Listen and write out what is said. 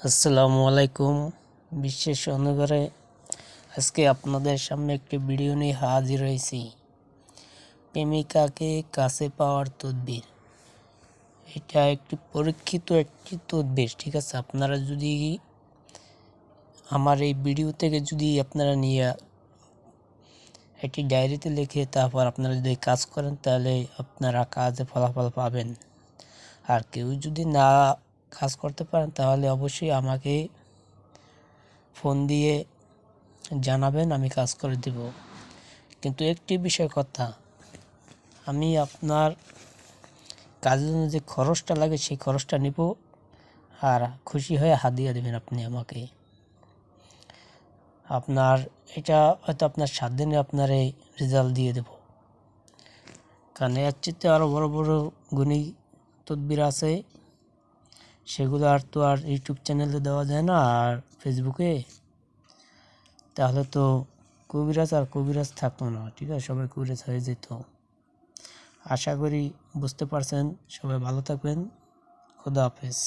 আসসালামু আলাইকুম। বিশেষ অনুগ্রহে আজকে আপনাদের সামনে একটি ভিডিও নিয়ে হাজির হয়েছি। প্রেমিকাকে কাছে পাওয়ার তদবির। এটা একটি পরীক্ষিত একটি তদবির, ঠিক আছে। আপনারা যদি আমার এই ভিডিও থেকে যদি আপনারা নিয়ে একটি ডায়েরিতে লিখে তারপর আপনারা যদি কাজ করেন তাহলে আপনারা কাজে ফলাফল পাবেন। আর কেউ যদি না কাজ করতে পারেন তাহলে অবশ্যই আমাকে ফোন দিয়ে জানাবেন, আমি কাজ করে দেব। কিন্তু একটি বিষয় কথা, আমি আপনার কাজের জন্য যে খরচটা লাগে সেই খরচটা নিব, আর খুশি হয়ে হাদিয়া দেবেন আপনি আমাকে। আপনার এটা হয়তো আপনার 7 দিনে আপনার এই রেজাল্ট দিয়ে দেব। কারণ এর চেয়ে আরও বড় বড় গুণী তদবির আছে, সেগুলো আর ইউটিউব চ্যানেলে দেওয়া যায় না আর ফেসবুকে। তাহলে তো কবিরাজ থাকতো না, ঠিক আছে, সবাই কবিরাজ হয়ে যেত। আশা করি বুঝতে পারছেন। সবাই ভালো থাকবেন। খোদা হাফেজ।